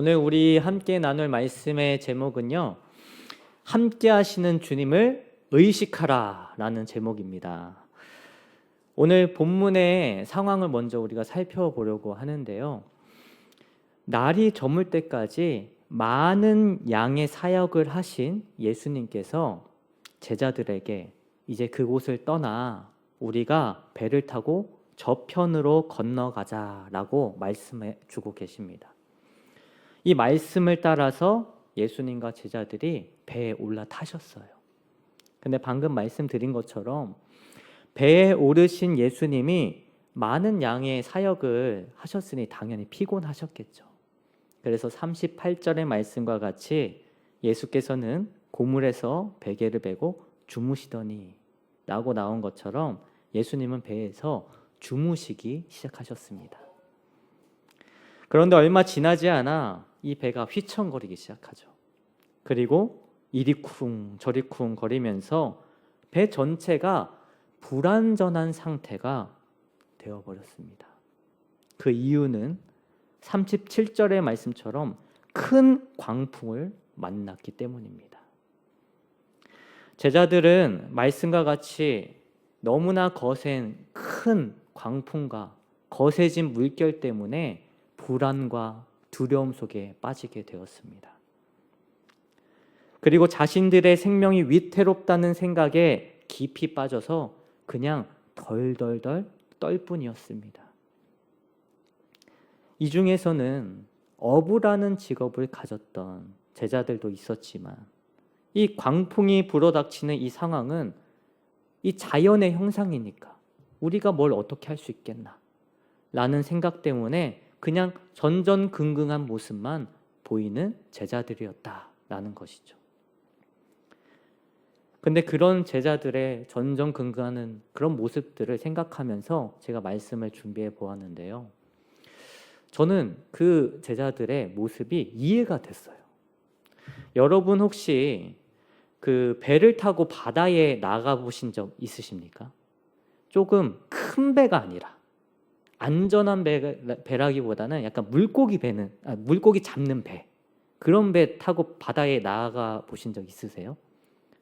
오늘 우리 함께 나눌 말씀의 제목은요, 함께 하시는 주님을 의식하라 라는 제목입니다. 오늘 본문의 상황을 먼저 우리가 살펴보려고 하는데요, 날이 저물 때까지 많은 양의 사역을 하신 예수님께서 제자들에게 이제 그곳을 떠나 우리가 배를 타고 저편으로 건너가자라고 말씀해 주고 계십니다. 이 말씀을 따라서 예수님과 제자들이 배에 올라타셨어요. 근데 방금 말씀드린 것처럼 배에 오르신 예수님이 많은 양의 사역을 하셨으니 당연히 피곤하셨겠죠. 그래서 38절의 말씀과 같이 예수께서는 고물에서 베개를 베고 주무시더니 라고 나온 것처럼 예수님은 배에서 주무시기 시작하셨습니다. 그런데 얼마 지나지 않아 이 배가 휘청거리기 시작하죠. 그리고 이리 쿵 저리 쿵 거리면서 배 전체가 불완전한 상태가 되어버렸습니다. 그 이유는 37절의 말씀처럼 큰 광풍을 만났기 때문입니다. 제자들은 말씀과 같이 너무나 거센 큰 광풍과 거세진 물결 때문에 불안과 두려움 속에 빠지게 되었습니다. 그리고 자신들의 생명이 위태롭다는 생각에 깊이 빠져서 그냥 덜덜덜 떨 뿐이었습니다. 이 중에서는 어부라는 직업을 가졌던 제자들도 있었지만 이 광풍이 불어닥치는 이 상황은 이 자연의 형상이니까 우리가 뭘 어떻게 할 수 있겠나 라는 생각 때문에 그냥 전전긍긍한 모습만 보이는 제자들이었다라는 것이죠. 근데 그런 제자들의 전전긍긍하는 그런 모습들을 생각하면서 제가 말씀을 준비해 보았는데요. 저는 그 제자들의 모습이 이해가 됐어요. 여러분 혹시 그 배를 타고 바다에 나가 보신 적 있으십니까? 조금 큰 배가 아니라 안전한 배라기보다는 약간 물고기 잡는 배, 그런 배 타고 바다에 나가 보신 적 있으세요?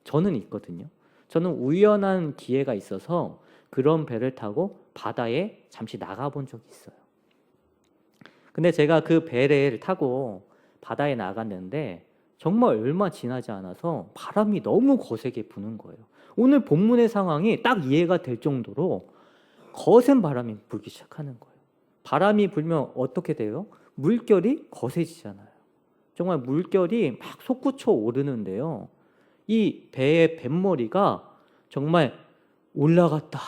저는 있거든요. 저는 우연한 기회가 있어서 그런 배를 타고 바다에 잠시 나가 본 적이 있어요. 근데 제가 그 배를 타고 바다에 나갔는데 정말 얼마 지나지 않아서 바람이 너무 거세게 부는 거예요. 오늘 본문의 상황이 딱 이해가 될 정도로 거센 바람이 불기 시작하는 거예요. 바람이 불면 어떻게 돼요? 물결이 거세지잖아요. 정말 물결이 막 솟구쳐 오르는데요. 이 배의 뱃머리가 정말 올라갔다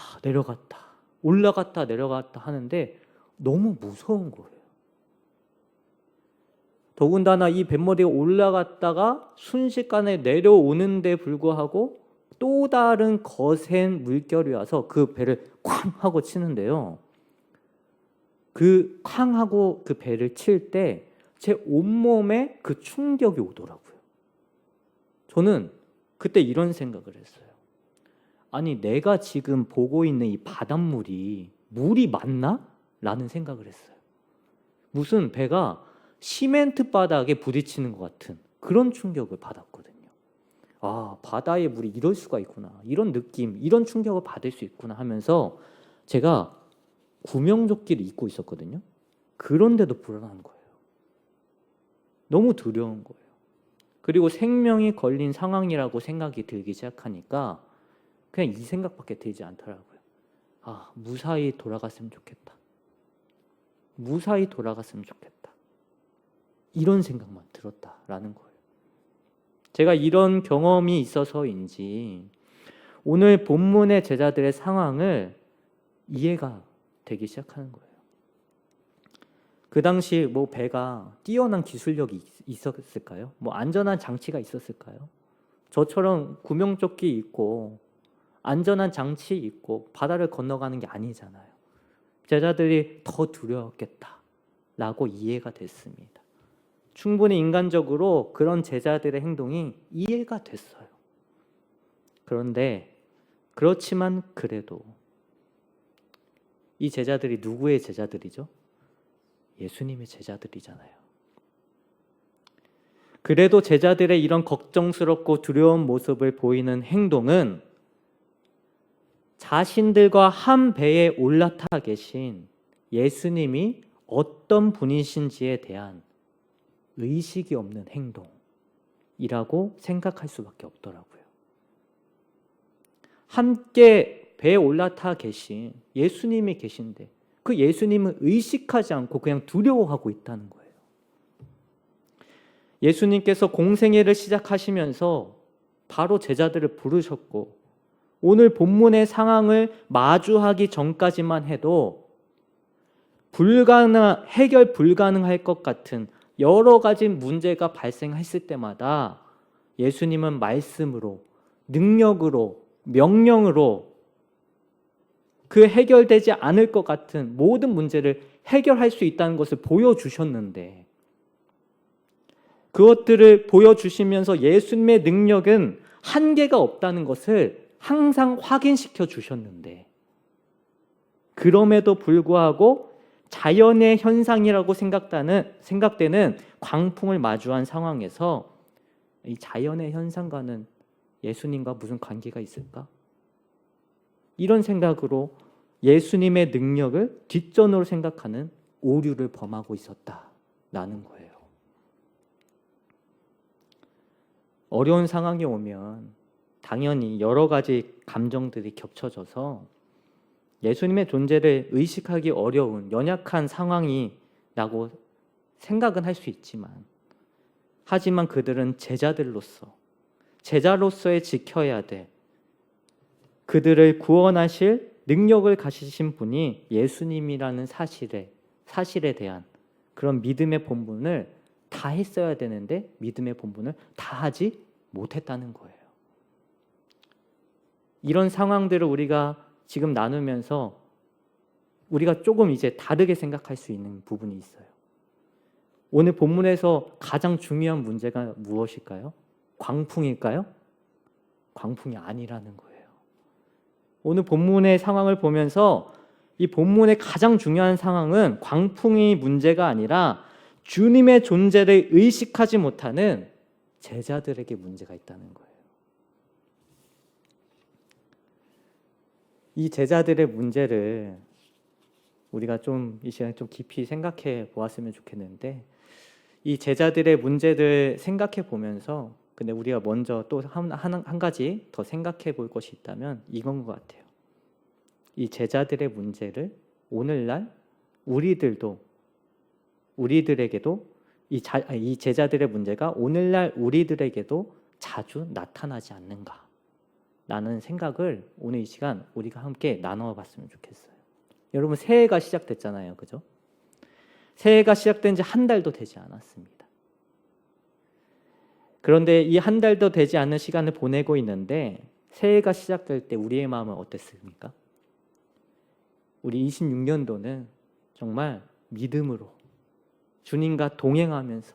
내려갔다 하는데 너무 무서운 거예요. 더군다나 이 뱃머리가 올라갔다가 순식간에 내려오는데 불구하고 또 다른 거센 물결이 와서 그 배를 쾅 하고 치는데요. 그 쾅 하고 그 배를 칠 때 제 온몸에 그 충격이 오더라고요. 저는 그때 이런 생각을 했어요. 아니, 내가 지금 보고 있는 이 바닷물이 물이 맞나? 라는 생각을 했어요. 무슨 배가 시멘트 바닥에 부딪히는 것 같은 그런 충격을 받았거든요. 아, 바다의 물이 이럴 수가 있구나. 이런 느낌, 이런 충격을 받을 수 있구나 하면서 제가 구명조끼를 입고 있었거든요. 그런데도 불안한 거예요. 너무 두려운 거예요. 그리고 생명이 걸린 상황이라고 생각이 들기 시작하니까 그냥 이 생각밖에 들지 않더라고요. 아, 무사히 돌아갔으면 좋겠다. 무사히 돌아갔으면 좋겠다. 이런 생각만 들었다라는 거예요. 제가 이런 경험이 있어서인지 오늘 본문의 제자들의 상황을 이해가 되기 시작하는 거예요. 그 당시 뭐 배가 뛰어난 기술력이 있었을까요? 뭐 안전한 장치가 있었을까요? 저처럼 구명조끼 입고 안전한 장치 입고 바다를 건너가는 게 아니잖아요. 제자들이 더 두려웠겠다라고 이해가 됐습니다. 충분히 인간적으로 그런 제자들의 행동이 이해가 됐어요. 그런데 그렇지만 그래도 이 제자들이 누구의 제자들이죠? 예수님의 제자들이잖아요. 그래도 제자들의 이런 걱정스럽고 두려운 모습을 보이는 행동은 자신들과 한 배에 올라타 계신 예수님이 어떤 분이신지에 대한 의식이 없는 행동이라고 생각할 수밖에 없더라고요. 함께 배에 올라타 계신 예수님이 계신데 그 예수님은 의식하지 않고 그냥 두려워하고 있다는 거예요. 예수님께서 공생애를 시작하시면서 바로 제자들을 부르셨고 오늘 본문의 상황을 마주하기 전까지만 해도 해결 불가능할 것 같은 여러 가지 문제가 발생했을 때마다 예수님은 말씀으로, 능력으로, 명령으로 그 해결되지 않을 것 같은 모든 문제를 해결할 수 있다는 것을 보여주셨는데 그것들을 보여주시면서 예수님의 능력은 한계가 없다는 것을 항상 확인시켜 주셨는데 그럼에도 불구하고 자연의 현상이라고 생각되는 광풍을 마주한 상황에서 이 자연의 현상과는 예수님과 무슨 관계가 있을까? 이런 생각으로 예수님의 능력을 뒷전으로 생각하는 오류를 범하고 있었다라는 거예요. 어려운 상황이 오면 당연히 여러 가지 감정들이 겹쳐져서 예수님의 존재를 의식하기 어려운 연약한 상황이라고 생각은 할 수 있지만 하지만 그들은 제자로서의 지켜야 돼. 그들을 구원하실 능력을 가지신 분이 예수님이라는 사실에 대한 그런 믿음의 본분을 다 했어야 되는데 믿음의 본분을 다 하지 못했다는 거예요. 이런 상황들을 우리가 지금 나누면서 우리가 조금 이제 다르게 생각할 수 있는 부분이 있어요. 오늘 본문에서 가장 중요한 문제가 무엇일까요? 광풍일까요? 광풍이 아니라는 거예요. 오늘 본문의 상황을 보면서 이 본문의 가장 중요한 상황은 광풍이 문제가 아니라 주님의 존재를 의식하지 못하는 제자들에게 문제가 있다는 거예요. 이 제자들의 문제를 우리가 좀 이 시간에 좀 깊이 생각해 보았으면 좋겠는데 이 제자들의 문제를 생각해 보면서 근데 우리가 먼저 또 한 가지 더 생각해 볼 것이 있다면 이건 것 같아요. 이 제자들의 문제를 오늘날 우리들에게도 이 제자들의 문제가 오늘날 우리들에게도 자주 나타나지 않는가 라는 생각을 오늘 이 시간 우리가 함께 나눠 봤으면 좋겠어요. 여러분 새해가 시작됐잖아요. 그죠? 새해가 시작된 지 한 달도 되지 않았습니다. 그런데 이 한 달도 되지 않은 시간을 보내고 있는데 새해가 시작될 때 우리의 마음은 어땠습니까? 우리 26년도는 정말 믿음으로 주님과 동행하면서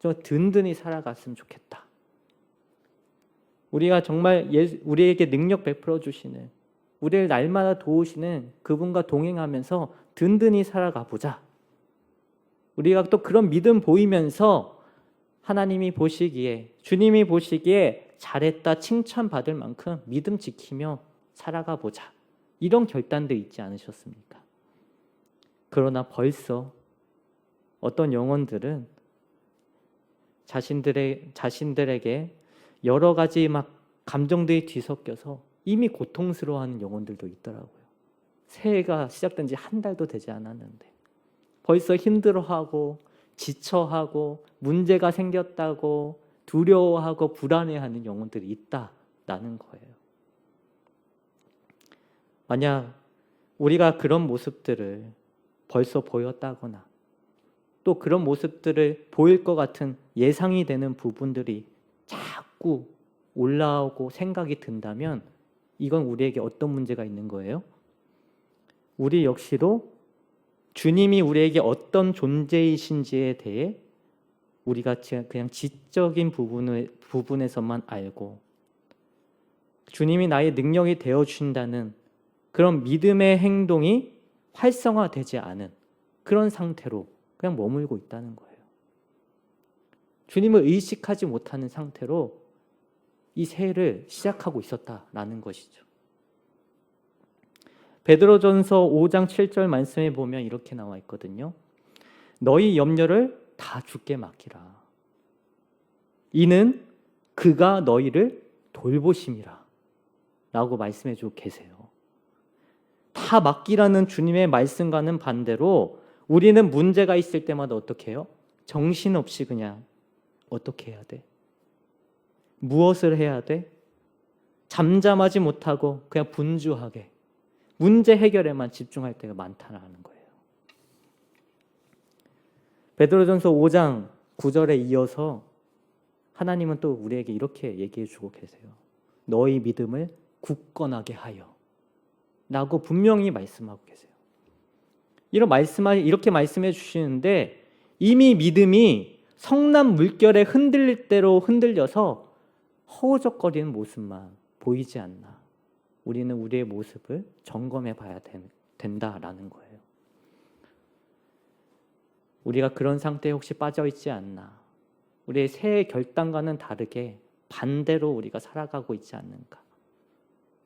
좀 든든히 살아갔으면 좋겠다. 우리가 정말 우리에게 능력 베풀어 주시는 우리를 날마다 도우시는 그분과 동행하면서 든든히 살아가 보자. 우리가 또 그런 믿음 보이면서 하나님이 보시기에 주님이 보시기에 잘했다 칭찬받을 만큼 믿음 지키며 살아가 보자. 이런 결단도 있지 않으셨습니까? 그러나 벌써 어떤 영혼들은 자신들에게 여러 가지 막 감정들이 뒤섞여서 이미 고통스러워하는 영혼들도 있더라고요. 새해가 시작된 지 한 달도 되지 않았는데 벌써 힘들어하고 지쳐하고 문제가 생겼다고 두려워하고 불안해하는 영혼들이 있다라는 거예요. 만약 우리가 그런 모습들을 벌써 보였다거나 또 그런 모습들을 보일 것 같은 예상이 되는 부분들이 자꾸 올라오고 생각이 든다면 이건 우리에게 어떤 문제가 있는 거예요? 우리 역시도 주님이 우리에게 어떤 존재이신지에 대해 우리가 그냥 지적인 부분에서만 알고 주님이 나의 능력이 되어주신다는 그런 믿음의 행동이 활성화되지 않은 그런 상태로 그냥 머물고 있다는 거예요. 주님을 의식하지 못하는 상태로 이 새해를 시작하고 있었다라는 것이죠. 베드로전서 5장 7절 말씀에 보면 이렇게 나와 있거든요. 너희 염려를 다 주께 맡기라. 이는 그가 너희를 돌보심이라 라고 말씀해 주고 계세요. 다 맡기라는 주님의 말씀과는 반대로 우리는 문제가 있을 때마다 어떻게 해요? 정신없이 그냥 어떻게 해야 돼? 무엇을 해야 돼? 잠잠하지 못하고 그냥 분주하게 문제 해결에만 집중할 때가 많다라는 거예요. 베드로전서 5장 9절에 이어서 하나님은 또 우리에게 이렇게 얘기해 주고 계세요. 너희 믿음을 굳건하게 하여 라고 분명히 말씀하고 계세요. 이렇게 말씀해 주시는데 이미 믿음이 성난 물결에 흔들릴 대로 흔들려서 허우적거리는 모습만 보이지 않나. 우리는 우리의 모습을 점검해 봐야 된다라는 거예요. 우리가 그런 상태에 혹시 빠져 있지 않나. 우리의 새해 결단과는 다르게 반대로 우리가 살아가고 있지 않는가.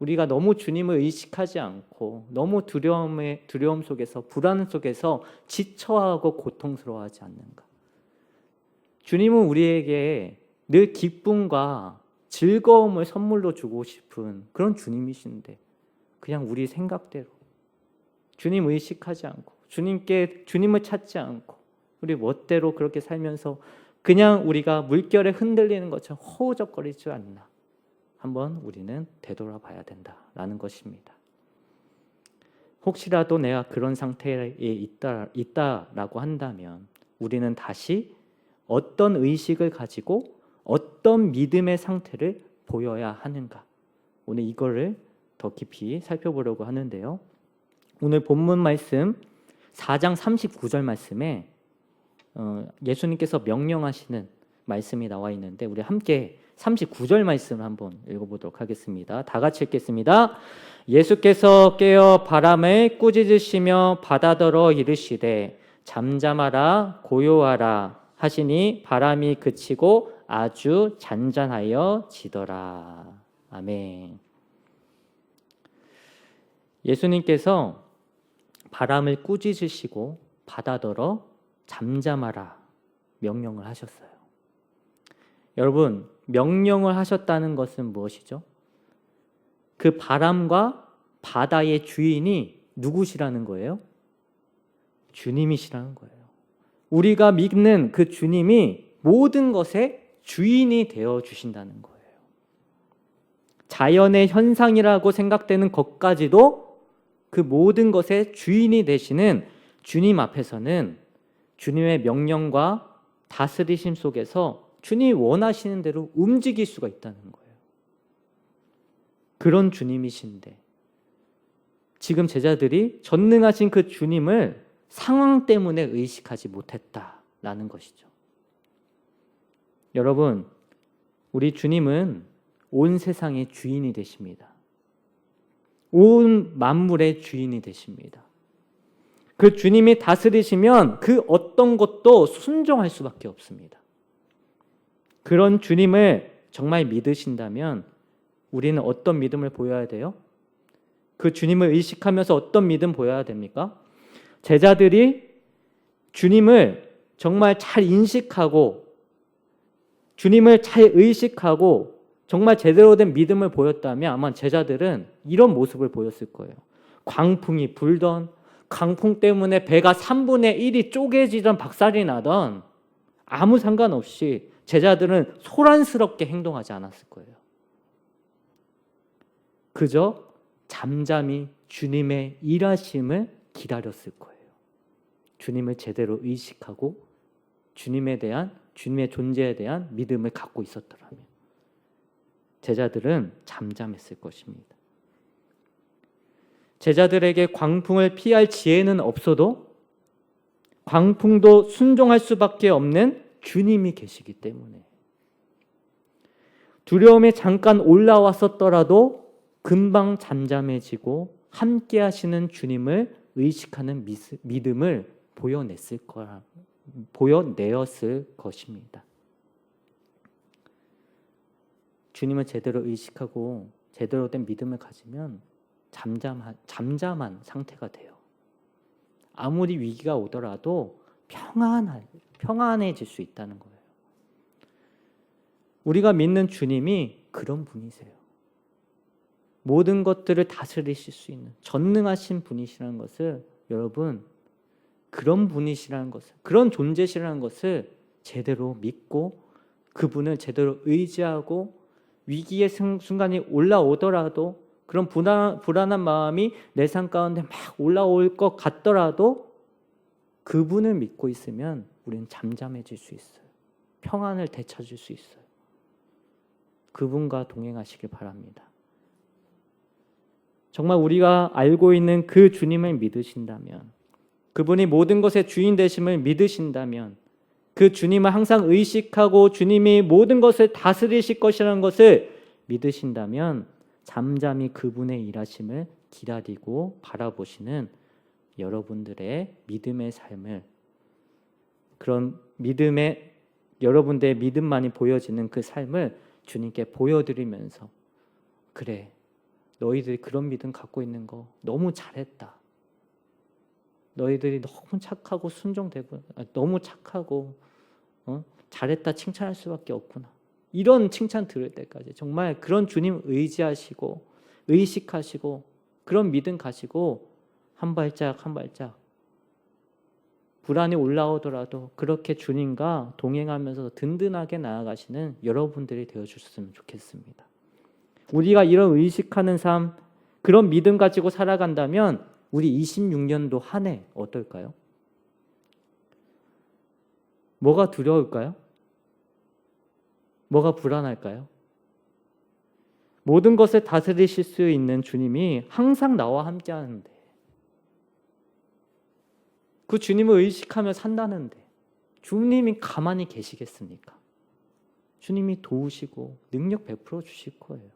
우리가 너무 주님을 의식하지 않고 너무 두려움 속에서 불안 속에서 지쳐하고 고통스러워하지 않는가. 주님은 우리에게 늘 기쁨과 즐거움을 선물로 주고 싶은 그런 주님이신데 그냥 우리 생각대로 주님 의식하지 않고 주님을 찾지 않고 우리 멋대로 그렇게 살면서 그냥 우리가 물결에 흔들리는 것처럼 허우적거리지 않나. 한번 우리는 되돌아봐야 된다라는 것입니다. 혹시라도 내가 그런 상태에 있다라고 한다면 우리는 다시 어떤 의식을 가지고 어떤 믿음의 상태를 보여야 하는가. 오늘 이거를 더 깊이 살펴보려고 하는데요. 오늘 본문 말씀 4장 39절 말씀에 예수님께서 명령하시는 말씀이 나와 있는데 우리 함께 39절 말씀을 한번 읽어보도록 하겠습니다. 다 같이 읽겠습니다. 예수께서 깨어 바람을 꾸짖으시며 바다더러 이르시되 잠잠하라 고요하라 하시니 바람이 그치고 아주 잔잔하여 지더라. 아멘. 예수님께서 바람을 꾸짖으시고 바다더러 잠잠하라 명령을 하셨어요. 여러분, 명령을 하셨다는 것은 무엇이죠? 그 바람과 바다의 주인이 누구시라는 거예요? 주님이시라는 거예요. 우리가 믿는 그 주님이 모든 것의 주인이 되어 주신다는 거예요. 자연의 현상이라고 생각되는 것까지도 그 모든 것의 주인이 되시는 주님 앞에서는 주님의 명령과 다스리심 속에서 주님이 원하시는 대로 움직일 수가 있다는 거예요. 그런 주님이신데 지금 제자들이 전능하신 그 주님을 상황 때문에 의식하지 못했다라는 것이죠. 여러분, 우리 주님은 온 세상의 주인이 되십니다. 온 만물의 주인이 되십니다. 그 주님이 다스리시면 그 어떤 것도 순종할 수밖에 없습니다. 그런 주님을 정말 믿으신다면 우리는 어떤 믿음을 보여야 돼요? 그 주님을 의식하면서 어떤 믿음 보여야 됩니까? 제자들이 주님을 정말 잘 인식하고 주님을 잘 의식하고 정말 제대로 된 믿음을 보였다면 아마 제자들은 이런 모습을 보였을 거예요. 광풍이 불던, 강풍 때문에 배가 3분의 1이 쪼개지던 박살이 나던 아무 상관없이 제자들은 소란스럽게 행동하지 않았을 거예요. 그저 잠잠히 주님의 일하심을 기다렸을 거예요. 주님을 제대로 의식하고 주님의 존재에 대한 믿음을 갖고 있었더라면 제자들은 잠잠했을 것입니다. 제자들에게 광풍을 피할 지혜는 없어도 광풍도 순종할 수밖에 없는 주님이 계시기 때문에 두려움에 잠깐 올라왔었더라도 금방 잠잠해지고 함께 하시는 주님을 의식하는 믿음을 보여내었을 것입니다. 주님을 제대로 의식하고 제대로 된 믿음을 가지면 잠잠한 상태가 돼요. 아무리 위기가 오더라도 평안해질 수 있다는 거예요. 우리가 믿는 주님이 그런 분이세요. 모든 것들을 다스리실 수 있는 전능하신 분이시라는 것을, 여러분, 그런 분이시라는 것을, 그런 존재시라는 것을 제대로 믿고 그분을 제대로 의지하고 위기의 순간이 올라오더라도, 그런 불안한 마음이 내 삶 가운데 막 올라올 것 같더라도 그분을 믿고 있으면 우리는 잠잠해질 수 있어요. 평안을 되찾을 수 있어요. 그분과 동행하시길 바랍니다. 정말 우리가 알고 있는 그 주님을 믿으신다면, 그분이 모든 것의 주인 되심을 믿으신다면, 그 주님을 항상 의식하고 주님이 모든 것을 다스리실 것이라는 것을 믿으신다면 잠잠히 그분의 일하심을 기다리고 바라보시는 여러분들의 믿음의 삶을, 그런 여러분들의 믿음만이 보여지는 그 삶을 주님께 보여드리면서, 그래, 너희들이 그런 믿음 갖고 있는 거 너무 잘했다. 너희들이 너무 착하고 순종되고 너무 착하고 잘했다 칭찬할 수밖에 없구나. 이런 칭찬 들을 때까지 정말 그런 주님 의지하시고 의식하시고 그런 믿음 가지고 한 발짝 한 발짝 불안이 올라오더라도 그렇게 주님과 동행하면서 든든하게 나아가시는 여러분들이 되어주셨으면 좋겠습니다. 우리가 이런 의식하는 삶, 그런 믿음 가지고 살아간다면 우리 26년도 한 해 어떨까요? 뭐가 두려울까요? 뭐가 불안할까요? 모든 것을 다스리실 수 있는 주님이 항상 나와 함께 하는데, 그 주님을 의식하며 산다는데 주님이 가만히 계시겠습니까? 주님이 도우시고 능력 베풀어 주실 거예요.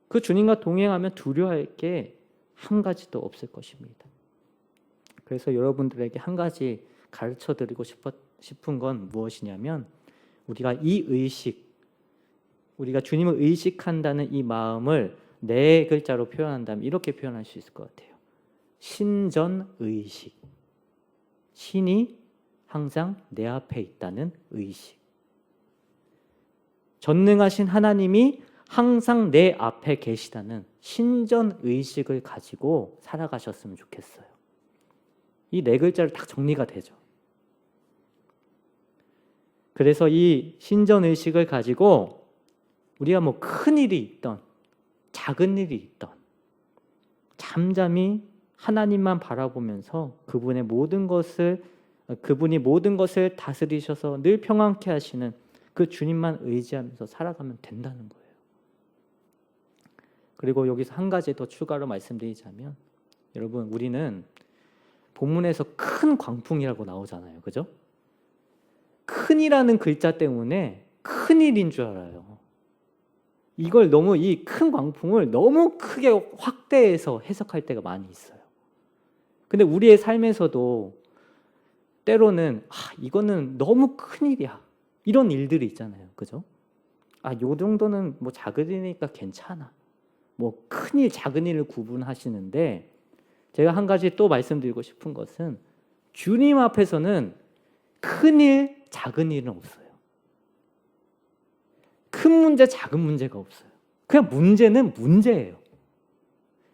그 주님과 동행하면 두려워할 게 한 가지도 없을 것입니다. 그래서 여러분들에게 한 가지 가르쳐 드리고 싶은 건 무엇이냐면, 우리가 이 의식, 우리가 주님을 의식한다는 이 마음을 네 글자로 표현한다면 이렇게 표현할 수 있을 것 같아요. 신전의식. 신이 항상 내 앞에 있다는 의식. 전능하신 하나님이 항상 내 앞에 계시다는 신전의식을 가지고 살아가셨으면 좋겠어요. 이 네 글자를 딱 정리가 되죠. 그래서 이 신전의식을 가지고 우리가 뭐 큰 일이 있던 작은 일이 있던 잠잠히 하나님만 바라보면서 그분이 모든 것을 다스리셔서 늘 평안케 하시는 그 주님만 의지하면서 살아가면 된다는 거예요. 그리고 여기서 한 가지 더 추가로 말씀드리자면, 여러분, 우리는 본문에서 큰 광풍이라고 나오잖아요. 그죠? 큰이라는 글자 때문에 큰일인 줄 알아요. 이걸 너무, 이 큰 광풍을 너무 크게 확대해서 해석할 때가 많이 있어요. 근데 우리의 삶에서도 때로는 이거는 너무 큰일이야, 이런 일들이 있잖아요. 그죠? 요 정도는 뭐 작은 일이니까 괜찮아. 뭐 큰일, 작은 일을 구분하시는데, 제가 한 가지 또 말씀드리고 싶은 것은 주님 앞에서는 큰일, 작은 일은 없어요. 큰 문제, 작은 문제가 없어요. 그냥 문제는 문제예요.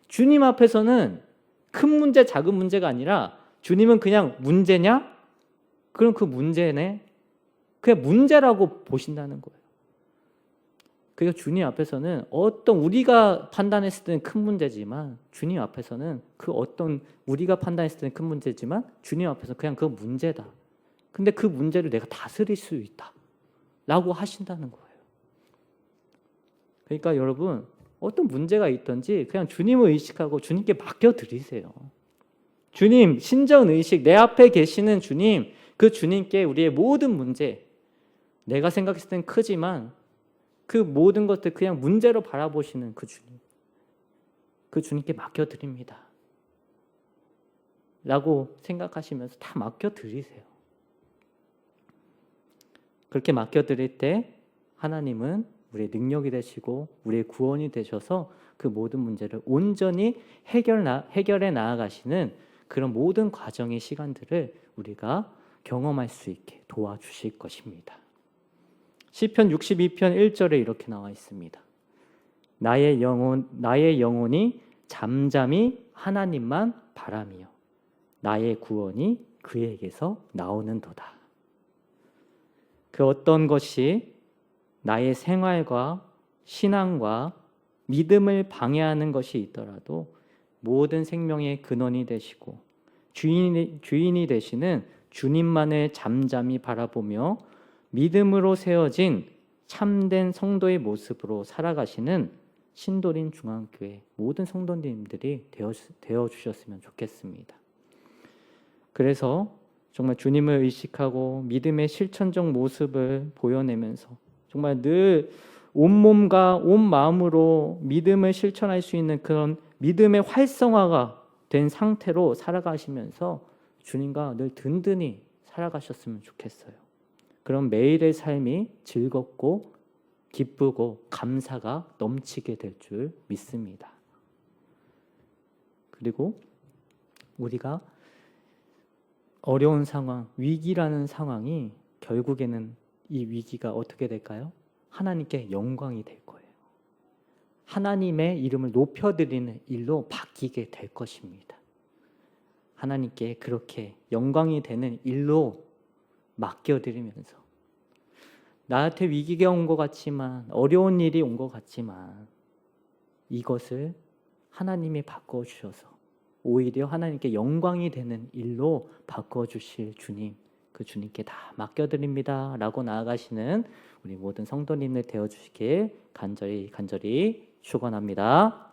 주님 앞에서는 큰 문제, 작은 문제가 아니라 주님은 그냥 문제냐? 그럼 그 문제네. 그냥 문제라고 보신다는 거예요. 그러니까 주님 앞에서는 우리가 판단했을 때는 큰 문제지만, 주님 앞에서는 우리가 판단했을 때는 큰 문제지만 주님 앞에서 그냥 그 문제다. 근데 그 문제를 내가 다스릴 수 있다 라고 하신다는 거예요. 그러니까 여러분, 어떤 문제가 있든지 그냥 주님을 의식하고 주님께 맡겨드리세요. 주님, 신전의식, 내 앞에 계시는 주님, 그 주님께 우리의 모든 문제, 내가 생각했을 땐 크지만 그 모든 것들 그냥 문제로 바라보시는 그 주님, 그 주님께 맡겨드립니다 라고 생각하시면서 다 맡겨드리세요. 그렇게 맡겨드릴 때 하나님은 우리의 능력이 되시고 우리의 구원이 되셔서 그 모든 문제를 온전히 해결해 나아가시는 그런 모든 과정의 시간들을 우리가 경험할 수 있게 도와주실 것입니다. 시편 62편 1절에 이렇게 나와 있습니다. 나의 영혼이 잠잠히 하나님만 바라며 나의 구원이 그에게서 나오는도다. 그 어떤 것이 나의 생활과 신앙과 믿음을 방해하는 것이 있더라도 모든 생명의 근원이 되시고 주인이 되시는 주님만을 잠잠히 바라보며 믿음으로 세워진 참된 성도의 모습으로 살아가시는 신도림 중앙교회 모든 성도님들이 되어 주셨으면 좋겠습니다. 그래서 정말 주님을 의식하고 믿음의 실천적 모습을 보여내면서 정말 늘 온몸과 온 마음으로 믿음을 실천할 수 있는 그런 믿음의 활성화가 된 상태로 살아가시면서 주님과 늘 든든히 살아가셨으면 좋겠어요. 그럼 매일의 삶이 즐겁고 기쁘고 감사가 넘치게 될 줄 믿습니다. 그리고 우리가 어려운 상황, 위기라는 상황이 결국에는 이 위기가 어떻게 될까요? 하나님께 영광이 될 거예요. 하나님의 이름을 높여드리는 일로 바뀌게 될 것입니다. 하나님께 그렇게 영광이 되는 일로 맡겨드리면서 나한테 위기가 온 것 같지만 어려운 일이 온 것 같지만 이것을 하나님이 바꿔주셔서 오히려 하나님께 영광이 되는 일로 바꿔주실 주님, 그 주님께 다 맡겨드립니다 라고 나아가시는 우리 모든 성도님들 되어주시길 간절히 축원합니다.